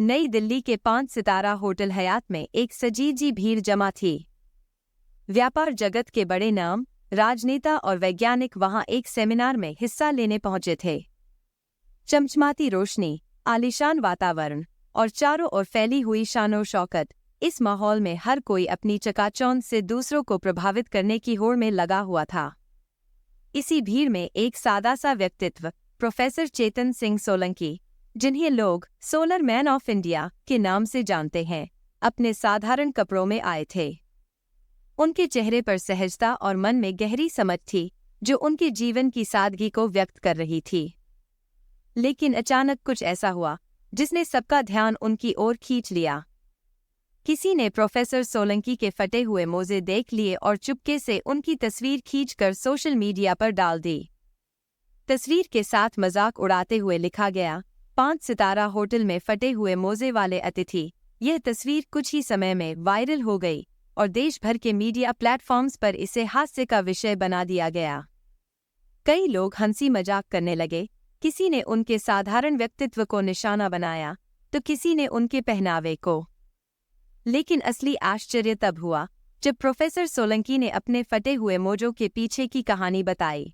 नई दिल्ली के 5 सितारा hotel Hyatt में एक सजीजी भीड़ जमा थी। व्यापार जगत के बड़े नाम, राजनेता और वैज्ञानिक वहां एक सेमिनार में हिस्सा लेने पहुंचे थे। चमचमाती रोशनी, आलीशान वातावरण और चारों ओर फैली हुई शानो शौकत, इस माहौल में हर कोई अपनी चकाचौंध से दूसरों को प्रभावित करने की होड़ में लगा हुआ था। इसी भीड़ में एक सादा सा व्यक्तित्व, प्रोफेसर चेतन सिंह सोलंकी, जिन्हें लोग सोलर मैन ऑफ इंडिया के नाम से जानते हैं, अपने साधारण कपड़ों में आए थे। उनके चेहरे पर सहजता और मन में गहरी समझ थी, जो उनके जीवन की सादगी को व्यक्त कर रही थी। लेकिन अचानक कुछ ऐसा हुआ जिसने सबका ध्यान उनकी ओर खींच लिया। किसी ने प्रोफेसर सोलंकी के फटे हुए मोजे देख लिए और चुपके से उनकी तस्वीर खींचकर सोशल मीडिया पर डाल दी। तस्वीर के साथ मजाक उड़ाते हुए लिखा गया, 5 सितारा होटल में फटे हुए मोजे वाले अतिथि। यह तस्वीर कुछ ही समय में वायरल हो गई और देश भर के मीडिया प्लेटफॉर्म्स पर इसे हास्य का विषय बना दिया गया। कई लोग हंसी मजाक करने लगे, किसी ने उनके साधारण व्यक्तित्व को निशाना बनाया तो किसी ने उनके पहनावे को। लेकिन असली आश्चर्य तब हुआ जब प्रोफेसर सोलंकी ने अपने फटे हुए मोजों के पीछे की कहानी बताई।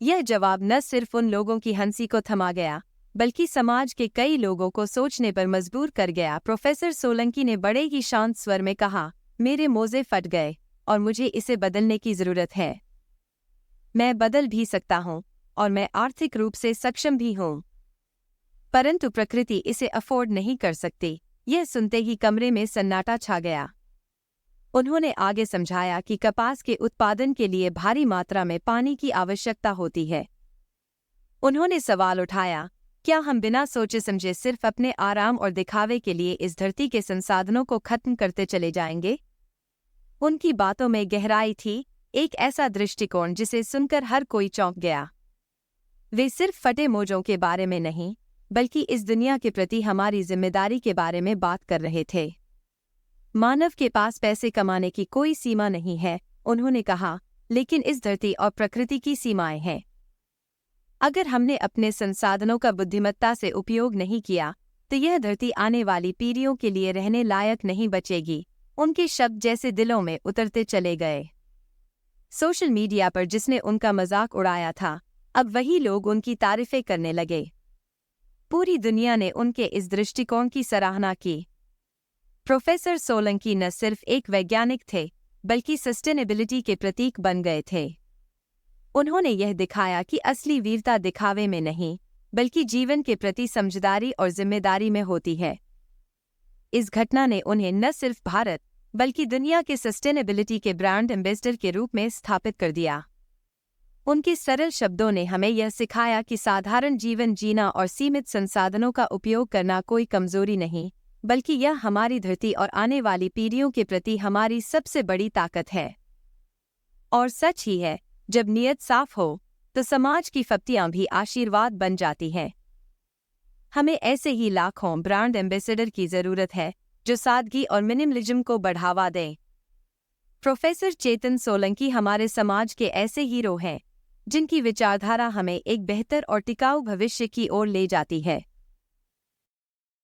यह जवाब न सिर्फ उन लोगों की हंसी को थमा गया, बल्कि समाज के कई लोगों को सोचने पर मजबूर कर गया। प्रोफेसर सोलंकी ने बड़े ही शांत स्वर में कहा, मेरे मोजे फट गए और मुझे इसे बदलने की जरूरत है। मैं बदल भी सकता हूँ और मैं आर्थिक रूप से सक्षम भी हूँ, परंतु प्रकृति इसे अफोर्ड नहीं कर सकती। यह सुनते ही कमरे में सन्नाटा छा गया। उन्होंने आगे समझाया कि कपास के उत्पादन के लिए भारी मात्रा में पानी की आवश्यकता होती है। उन्होंने सवाल उठाया, क्या हम बिना सोचे समझे सिर्फ अपने आराम और दिखावे के लिए इस धरती के संसाधनों को खत्म करते चले जाएंगे? उनकी बातों में गहराई थी, एक ऐसा दृष्टिकोण जिसे सुनकर हर कोई चौंक गया। वे सिर्फ फटे मोजों के बारे में नहीं, बल्कि इस दुनिया के प्रति हमारी जिम्मेदारी के बारे में बात कर रहे थे। मानव के पास पैसे कमाने की कोई सीमा नहीं है, उन्होंने कहा, लेकिन इस धरती और प्रकृति की सीमाएं हैं। अगर हमने अपने संसाधनों का बुद्धिमत्ता से उपयोग नहीं किया, तो यह धरती आने वाली पीढ़ियों के लिए रहने लायक नहीं बचेगी। उनके शब्द जैसे दिलों में उतरते चले गए। सोशल मीडिया पर जिसने उनका मजाक उड़ाया था, अब वही लोग उनकी तारीफें करने लगे। पूरी दुनिया ने उनके इस दृष्टिकोण की सराहना की। प्रोफेसर सोलंकी न सिर्फ एक वैज्ञानिक थे, बल्कि सस्टेनेबिलिटी के प्रतीक बन गए थे। उन्होंने यह दिखाया कि असली वीरता दिखावे में नहीं, बल्कि जीवन के प्रति समझदारी और जिम्मेदारी में होती है। इस घटना ने उन्हें न सिर्फ भारत, बल्कि दुनिया के सस्टेनेबिलिटी के ब्रांड एम्बेसडर के रूप में स्थापित कर दिया। उनके सरल शब्दों ने हमें यह सिखाया कि साधारण जीवन जीना और सीमित संसाधनों का उपयोग करना कोई कमजोरी नहीं, बल्कि यह हमारी धरती और आने वाली पीढ़ियों के प्रति हमारी सबसे बड़ी ताकत है। और सच ही है, जब नीयत साफ हो तो समाज की फप्तियां भी आशीर्वाद बन जाती हैं। हमें ऐसे ही लाखों ब्रांड एम्बेसडर की जरूरत है जो सादगी और मिनिमलिज्म को बढ़ावा दें। प्रोफेसर चेतन सोलंकी हमारे समाज के ऐसे हीरो हैं जिनकी विचारधारा हमें एक बेहतर और टिकाऊ भविष्य की ओर ले जाती है।